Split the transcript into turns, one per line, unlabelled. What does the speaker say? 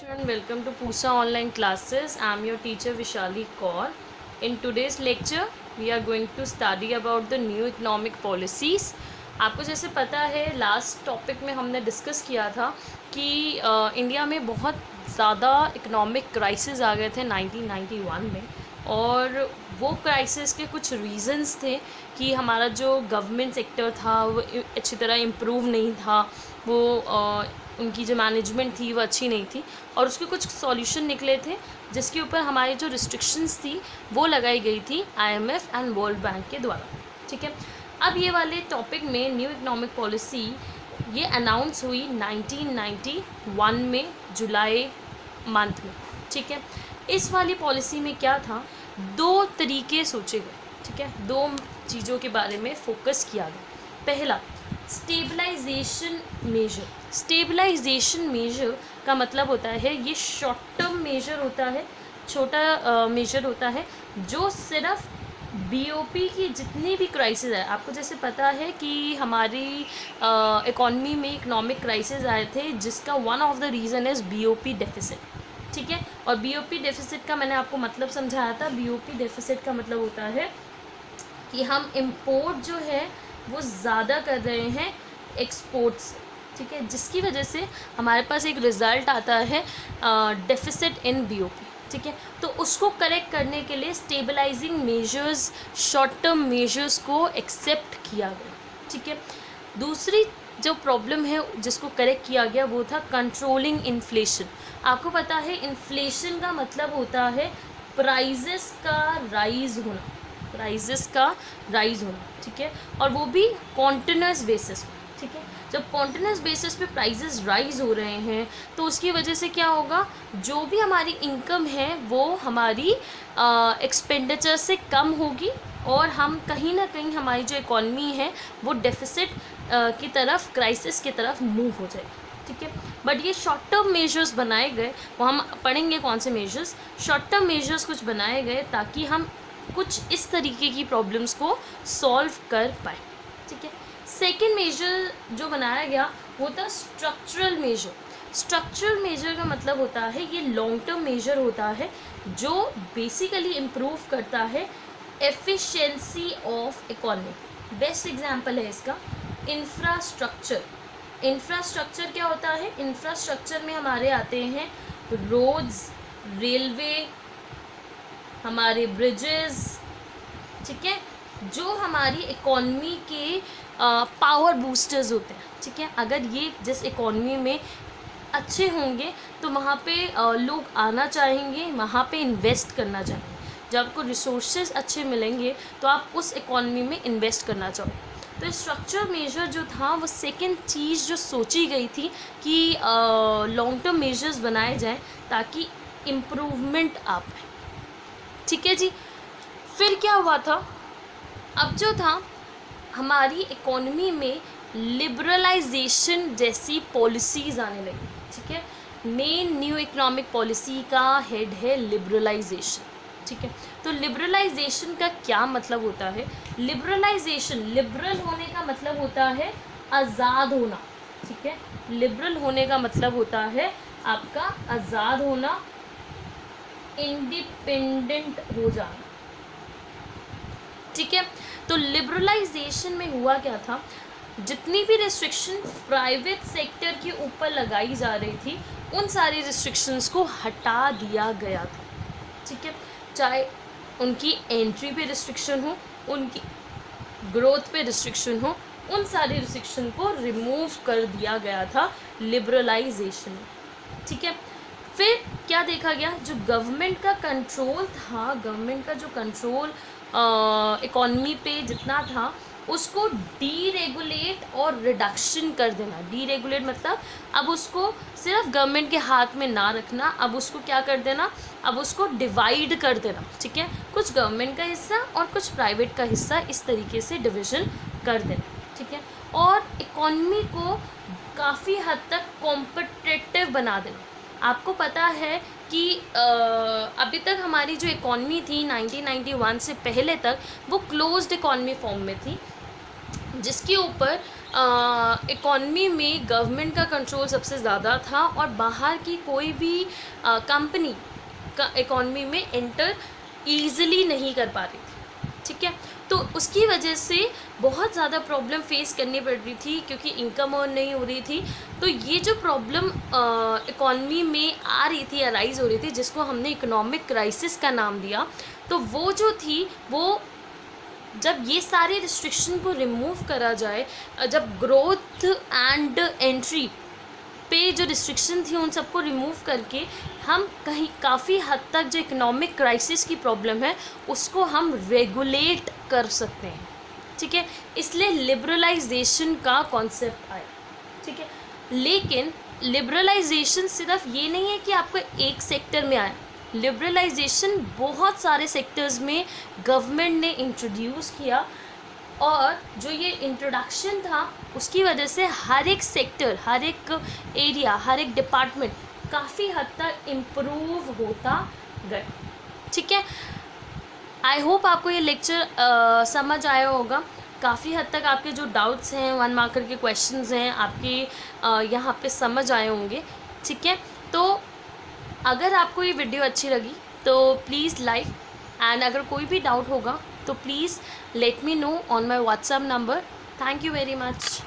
Student, welcome to Pusa online classes. I am your teacher Vishali Kaur. In today's lecture, we are going to study about the new economic policies. आपको जैसे पता है last topic में हमने discuss किया था कि India में बहुत ज़्यादा इकोनॉमिक क्राइसिस आ गए थे 1991 में, और वो क्राइसिस के कुछ रीज़न्स थे कि हमारा जो गवर्नमेंट सेक्टर था वो अच्छी तरह इम्प्रूव नहीं था, वो उनकी जो मैनेजमेंट थी वो अच्छी नहीं थी, और उसके कुछ सॉल्यूशन निकले थे जिसके ऊपर हमारी जो रिस्ट्रिक्शंस थी वो लगाई गई थी IMF एंड वर्ल्ड बैंक के द्वारा। ठीक है, अब ये वाले टॉपिक में न्यू इकोनॉमिक पॉलिसी ये अनाउंस हुई 1991 में जुलाई मंथ में। ठीक है, इस वाली पॉलिसी में क्या था, दो तरीके सोचे गए। ठीक है, दो चीज़ों के बारे में फोकस किया गया। पहला, स्टेबलाइजेशन मेजर। स्टेबलाइजेशन मेजर का मतलब होता है ये शॉर्ट टर्म मेजर होता है, छोटा मेजर होता है जो सिर्फ BOP की जितनी भी क्राइसिस है, आपको जैसे पता है कि हमारी इकॉनमी में इकोनॉमिक क्राइसिस आए थे जिसका one of the reason is BOP deficit. ठीक है, और BOP डेफिसिट का मैंने आपको मतलब समझाया था। BOP डेफिसिट का मतलब होता है कि हम इम्पोर्ट जो है वो ज़्यादा कर रहे हैं एक्सपोर्ट से। ठीक है, जिसकी वजह से हमारे पास एक रिज़ल्ट आता है डेफिसिट इन BOP। ठीक है, तो उसको करेक्ट करने के लिए stabilising measures, short term measures को एक्सेप्ट किया गया। ठीक है, दूसरी जो प्रॉब्लम है जिसको करेक्ट किया गया वो था कंट्रोलिंग इन्फ्लेशन। आपको पता है इन्फ्लेशन का मतलब होता है प्राइजेस का राइज होना, प्राइजेस का राइज होना। ठीक है, और वो भी कॉन्टिन्यूस बेसिस पे। ठीक है, जब कॉन्टिन्यूस बेसिस पे प्राइजेस राइज हो रहे हैं तो उसकी वजह से क्या होगा, जो भी हमारी इनकम है वो हमारी एक्सपेंडिचर से कम होगी, और हम कहीं ना कहीं हमारी जो इकॉनमी है वो डेफिसिट की तरफ, क्राइसिस की तरफ मूव हो जाएगी। ठीक है, बट ये शॉर्ट टर्म मेजर्स बनाए गए, वो हम पढ़ेंगे कौन से मेजर्स। शॉर्ट टर्म मेजर्स कुछ बनाए गए ताकि हम कुछ इस तरीके की प्रॉब्लम्स को सॉल्व कर पाए। ठीक है, सेकेंड मेजर जो बनाया गया वो था स्ट्रक्चरल मेजर। स्ट्रक्चरल मेजर का मतलब होता है ये लॉन्ग टर्म मेजर होता है जो बेसिकली इम्प्रूव करता है efficiency of economy. Best example है इसका इंफ्रास्ट्रक्चर। इंफ्रास्ट्रक्चर क्या होता है, इंफ्रास्ट्रक्चर में हमारे आते हैं रोड्स, रेलवे, हमारे ब्रिजेस। ठीक है, जो हमारी इकॉनमी के पावर बूस्टर्स होते हैं। ठीक है, अगर ये जिस इकॉनमी में अच्छे होंगे तो वहाँ पे लोग आना चाहेंगे, वहाँ पे इन्वेस्ट करना चाहेंगे। जब आपको रिसोर्सेज अच्छे मिलेंगे तो आप उस इकॉनमी में इन्वेस्ट करना चाहोगे। तो स्ट्रक्चर मेजर जो था वो सेकंड चीज़ जो सोची गई थी कि लॉन्ग टर्म मेजर्स बनाए जाएं ताकि इम्प्रूवमेंट आ पाए। ठीक है जी, फिर क्या हुआ था, अब जो था हमारी इकोनॉमी में लिबरलाइजेशन जैसी पॉलिसीज़ आने लगी। ठीक है, मेन न्यू इकोनॉमिक पॉलिसी का हेड है लिबरलाइजेशन। ठीक है, तो लिबरलाइजेशन का क्या मतलब होता है, लिबरलाइजेशन, लिबरल होने का मतलब होता है आज़ाद होना। ठीक है, लिबरल होने का मतलब होता है आपका आज़ाद होना, इंडिपेंडेंट हो जाना। ठीक है, तो लिबरलाइजेशन में हुआ क्या था, जितनी भी रिस्ट्रिक्शन प्राइवेट सेक्टर के ऊपर लगाई जा रही थी उन सारी रिस्ट्रिक्शंस को हटा दिया गया था। ठीक है, चाहे उनकी एंट्री पे रिस्ट्रिक्शन हो, उनकी ग्रोथ पे रिस्ट्रिक्शन हो, उन सारी रिस्ट्रिक्शन को रिमूव कर दिया गया था लिबरलाइजेशन में। ठीक है, फिर क्या देखा गया, जो गवर्नमेंट का कंट्रोल था, गवर्नमेंट का जो कंट्रोल इकॉनमी पे जितना था उसको डीरेगुलेट और रिडक्शन कर देना। डीरेगुलेट मतलब अब उसको सिर्फ गवर्नमेंट के हाथ में ना रखना, अब उसको क्या कर देना, अब उसको डिवाइड कर देना। ठीक है, कुछ गवर्नमेंट का हिस्सा और कुछ प्राइवेट का हिस्सा, इस तरीके से डिवीज़न कर देना। ठीक है, और इकॉनमी को काफ़ी हद तक कॉम्पिटिटिव बना देना। आपको पता है कि अभी तक हमारी जो इकॉनमी थी 1991 से पहले तक वो क्लोज्ड इकॉनमी फॉर्म में थी, जिसके ऊपर इकॉनमी में गवर्नमेंट का कंट्रोल सबसे ज़्यादा था और बाहर की कोई भी कंपनी का इकॉनमी में एंटर ईज़िली नहीं कर पा रही थी, ठीक है। तो उसकी वजह से बहुत ज़्यादा प्रॉब्लम फेस करनी पड़ रही थी क्योंकि इनकम अर्न नहीं हो रही थी। तो ये जो प्रॉब्लम इकॉनमी में आ रही थी, अराइज़ हो रही थी, जिसको हमने इकोनॉमिक क्राइसिस का नाम दिया, तो वो जो थी वो जब ये सारे रिस्ट्रिक्शन को रिमूव करा जाए, जब ग्रोथ एंड एंट्री पे जो रिस्ट्रिक्शन थी उन सबको रिमूव करके हम कहीं काफ़ी हद तक जो इकोनॉमिक क्राइसिस की प्रॉब्लम है उसको हम रेगुलेट कर सकते हैं, ठीक है। इसलिए लिबरलाइजेशन का कॉन्सेप्ट आया, ठीक है। लेकिन लिबरलाइजेशन सिर्फ ये नहीं है कि आपको एक सेक्टर में आया, लिबरलाइजेशन बहुत सारे सेक्टर्स में गवर्नमेंट ने इंट्रोड्यूस किया और जो ये इंट्रोडक्शन था उसकी वजह से हर एक सेक्टर, हर एक एरिया, हर एक डिपार्टमेंट काफ़ी हद तक इम्प्रूव होता गया, ठीक है। आई होप आपको ये लेक्चर समझ आया होगा। काफ़ी हद तक आपके जो डाउट्स हैं, 1 मार्कर के क्वेश्चंस हैं, आपके यहाँ पे समझ आए होंगे, ठीक है। तो अगर आपको ये वीडियो अच्छी लगी तो प्लीज़ लाइक, एंड अगर कोई भी डाउट होगा तो please let me know on my WhatsApp number. Thank you very much.